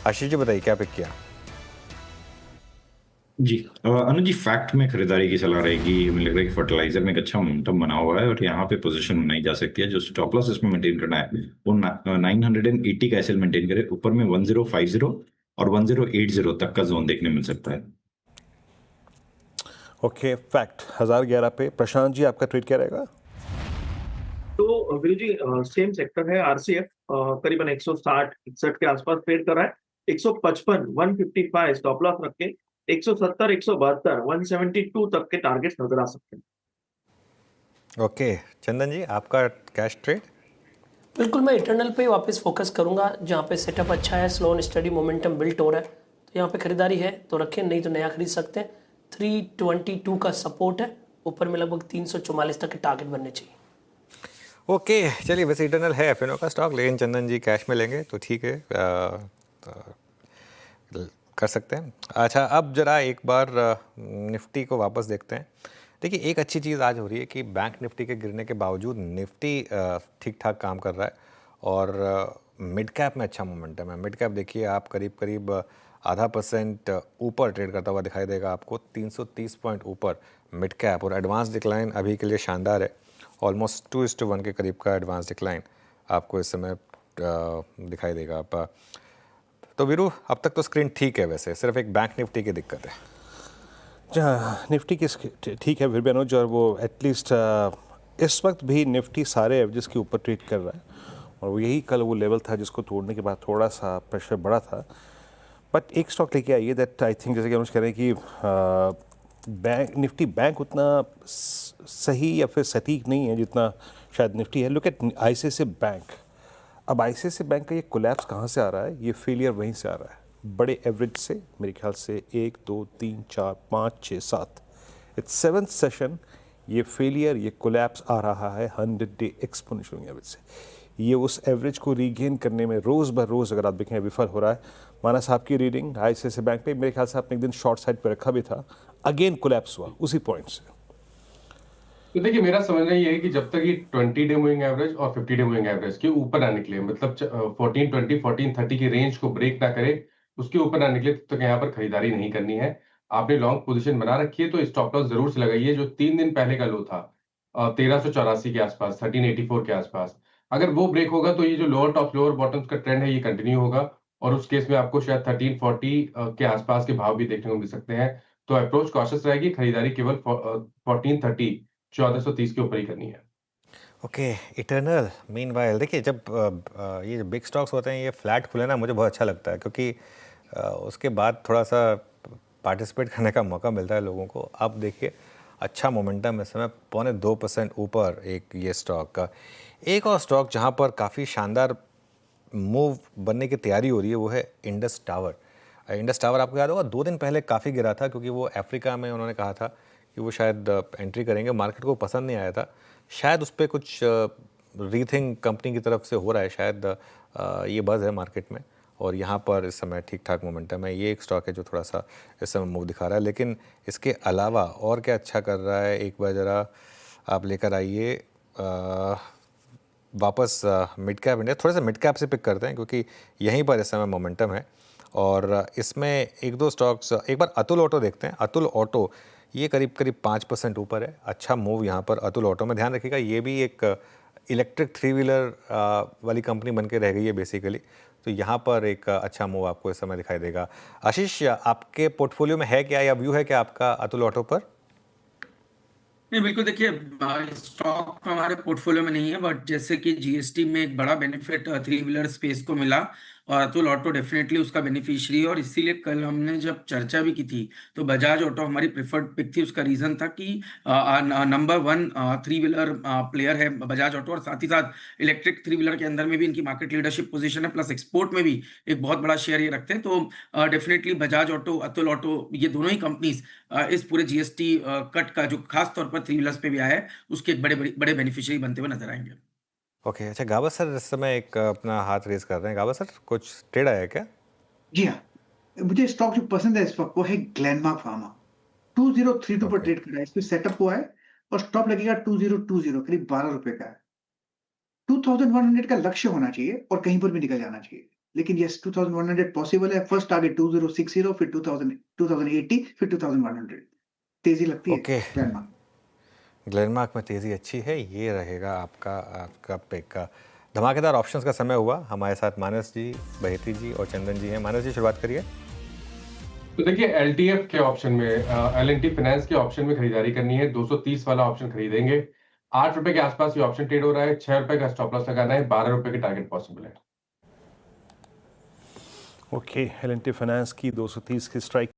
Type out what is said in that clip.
आशीष जी बताइए क्या पिक किया? जी अनुज जी, फैक्ट में खरीदारी की सलाह रहेगी। हमें लग रहा है कि फर्टिलाइजर में एक अच्छा मोमेंटम बना हुआ है और यहाँ पे पोजीशन बनाई जा सकती है। जो स्टॉप लॉस इसमें मेंटेन करना है वो 980 का एसएल मेंटेन करे। ऊपर में 1050 और 1080 तक का जोन देखने मिल सकता है। ओके, फैक्ट 1011 पे। प्रशांत जी आपका ट्रेड क्या रहेगा? तो वीरू जी, सेम सेक्टर है आरसीएफ, करीबन 160 61 के आसपास ट्रेड कर रहा है। 155 155 स्टॉप लॉस रख के 170 172 172 तक के टारगेट्स नजर आ सकते हैं। ओके, चंदन जी आपका कैश ट्रेड? बिल्कुल, मैं इटर्नल पे वापस फोकस करूंगा, जहाँ पे सेटअप अच्छा है, slow and study momentum built हो रहा है, तो यहाँ पे खरीदारी है तो रखें, नहीं तो नया खरीद सकते हैं। 322 का सपोर्ट है, ऊपर में लगभग 344 तक के टारगेट बनने चाहिए। ओके चलिए, वैसे इटर्नल है एफएनओ का स्टॉक, लेकिन चंदन जी कैश में लेंगे तो ठीक है, कर सकते हैं। अच्छा, अब जरा एक बार निफ्टी को वापस देखते हैं। देखिए, एक अच्छी चीज़ आज हो रही है कि बैंक निफ्टी के गिरने के बावजूद निफ्टी ठीक ठाक काम कर रहा है और मिड कैप में अच्छा मोमेंटम है। मिड कैप देखिए आप करीब करीब 0.5% ऊपर ट्रेड करता हुआ दिखाई देगा आपको, 330 पॉइंट ऊपर मिड कैप। और एडवांस डिक्लाइन अभी के लिए शानदार है, ऑलमोस्ट 2:1 के करीब का एडवांस डिक्लाइन आपको इस समय दिखाई देगा। आप तो वीरू, अब तक तो स्क्रीन ठीक है, वैसे सिर्फ एक बैंक निफ्टी की दिक्कत है। जहाँ निफ्टी की ठीक है फिर भी अनुज, और वो एटलीस्ट इस वक्त भी निफ्टी सारे एवरेज के ऊपर ट्रेड कर रहा है, और वो यही कल वो लेवल था जिसको तोड़ने के बाद थोड़ा सा प्रेशर बढ़ा था। बट एक स्टॉक लेके आइए दैट आई थिंक, जैसे कि अनुज कह रहे हैं कि बैंक निफ्टी बैंक उतना सही या फिर सटीक नहीं है जितना शायद निफ्टी है। Look at ICICI bank. अब आईसीआईसीआई बैंक का ये कोलैप्स कहाँ से आ रहा है? ये फेलियर वहीं से आ रहा है, बड़े एवरेज से। मेरे ख्याल से 1 2 3 4 5 6 7, इट्स 7th सेशन ये फेलियर, ये कोलैप्स आ रहा है 100-day एक्सपोनेंशियल एवरेज से। ये उस एवरेज को रीगेन करने में रोज़ ब रोज़ अगर आप देखें विफल हो रहा है। माना साहब की रीडिंग आईसीआईसीआई बैंक पे मेरे ख्याल से आपने एक दिन शॉर्ट साइड पर रखा भी था, अगेन कोलैप्स हुआ उसी पॉइंट से। तो देखिए, मेरा समझना ये है कि जब तक ये 20-day मूविंग एवरेज और 50-day मूविंग एवरेज के ऊपर ना निकले, मतलब 1420 1430 की रेंज को ब्रेक ना करे, उसके ऊपर ना निकले, तब तक यहाँ पर खरीदारी नहीं करनी है। आपने लॉन्ग पोजीशन बना रखी है तो स्टॉप लॉस जरूर से लगाइए। जो 3 दिन पहले का लो था 1384 के आसपास, 1384 के आसपास, अगर वो ब्रेक होगा तो ये जो लोअर टॉप लोअर बॉटम्स का ट्रेंड है ये कंटिन्यू होगा, और उस केस में आपको शायद 1340 के आसपास के भाव भी देखने को मिल सकते हैं। तो अप्रोच कॉशियस रहेगी, खरीदारी केवल 1430 1430 के ऊपर ही करनी है। ओके, इटर्नल मीनवाइल देखिए, जब ये जो बिग स्टॉक्स होते हैं ये फ्लैट खुले ना, मुझे बहुत अच्छा लगता है, क्योंकि उसके बाद थोड़ा सा पार्टिसिपेट करने का मौका मिलता है लोगों को। अब देखिए अच्छा मोमेंटम इस समय 0.25% ऊपर एक ये स्टॉक का। एक और स्टॉक जहाँ पर काफ़ी शानदार मूव बनने की तैयारी हो रही है वो है इंडस टावर। इंडस टावर आपको याद होगा 2 दिन पहले काफ़ी गिरा था, क्योंकि वो अफ्रीका में उन्होंने कहा था कि वो शायद एंट्री करेंगे, मार्केट को पसंद नहीं आया था। शायद उस पर कुछ रीथिंक कंपनी की तरफ से हो रहा है, शायद ये बज़ है मार्केट में, और यहाँ पर इस समय ठीक ठाक मोमेंटम है। ये एक स्टॉक है जो थोड़ा सा इस समय मूव दिखा रहा है, लेकिन इसके अलावा और क्या अच्छा कर रहा है एक बार ज़रा आप लेकर आइए वापस मिड कैप इंडिया। थोड़े से मिड कैप से पिक करते हैं, क्योंकि यहीं पर इस समय मोमेंटम है। और इसमें एक दो स्टॉक्स, एक बार अतुल ऑटो देखते हैं। अतुल ऑटो ये करीब करीब 5% ऊपर है, अच्छा मूव यहाँ पर अतुल ऑटो में। ध्यान रखिएगा ये भी एक इलेक्ट्रिक 3 व्हीलर वाली कंपनी बन के रह गई है बेसिकली, तो यहाँ पर एक अच्छा मूव आपको इस समय दिखाई देगा। आशीष, आपके पोर्टफोलियो में है क्या, या व्यू है क्या आपका अतुल ऑटो पर? नहीं, बिल्कुल देखिए, स्टॉक हमारे पोर्टफोलियो में नहीं है, बट जैसे कि जीएसटी में एक बड़ा बेनिफिट 3 व्हीलर स्पेस को मिला, और अतुल ऑटो डेफिनेटली उसका बेनिफिशियरी है। और इसीलिए कल हमने जब चर्चा भी की थी तो बजाज ऑटो हमारी प्रेफर्ड पिक थी। उसका रीजन था कि नंबर 1 3 व्हीलर प्लेयर है बजाज ऑटो, और साथ ही साथ इलेक्ट्रिक 3 व्हीलर के अंदर में भी इनकी मार्केट लीडरशिप पोजीशन है, प्लस एक्सपोर्ट में भी एक बहुत बड़ा शेयर ये रखते हैं। तो definitely Bajaj auto, Atul auto, ये दोनों ही कंपनीज इस पूरे जीएसटी कट का जो खास तौर पर 3 व्हीलर्स पे भी आया है उसके एक बड़े बेनिफिशियरी बनते हुए नजर आएंगे। ओके, अच्छा गाबा सर इस समय एक अपना हाथ रेज कर रहे हैं। गाबा सर, कुछ ट्रेड आया है क्या? जी हाँ, मुझे स्टॉक जो पसंद है इस वक्त वो है ग्लेनमार्क फार्मा। 2032 पर ओके, ट्रेड कर रहा है, इस पे सेटअप हुआ है और स्टॉप लगेगा 2020, करीब 12 रुपए का है। 2100 का लक्ष्य होना चाहिए और कहीं पर भी निकल जाना चाहिए। लेकिन यस 2100 पॉसिबल है। फर्स्ट टारगेट 2060, फिर 2080, फिर 2100। तेजी लगती है ओके ग्लैनमार्क। ग्लेनमार्क में तेज़ी अच्छी है, ये रहेगा आपका पिक का। धमाकेदार ऑप्शंस का समय हुआ। हमारे साथ मानस जी, बहेती जी और चंदन जी हैं। मानस जी शुरुआत करिए। तो देखिए एलटीएफ के ऑप्शन में एलएनटी फाइनेंस के ऑप्शन में खरीदारी करनी है। 230 वाला ऑप्शन खरीदेंगे। 8 रुपए के आसपास ये ऑप्शन ट्रेड हो रहा है। 6 रुपए का स्टॉप लॉस लगाना है। 12 रुपए के टारगेट पॉसिबल है। ओके, एल&टी फाइनेंस की 230 की स्ट्राइक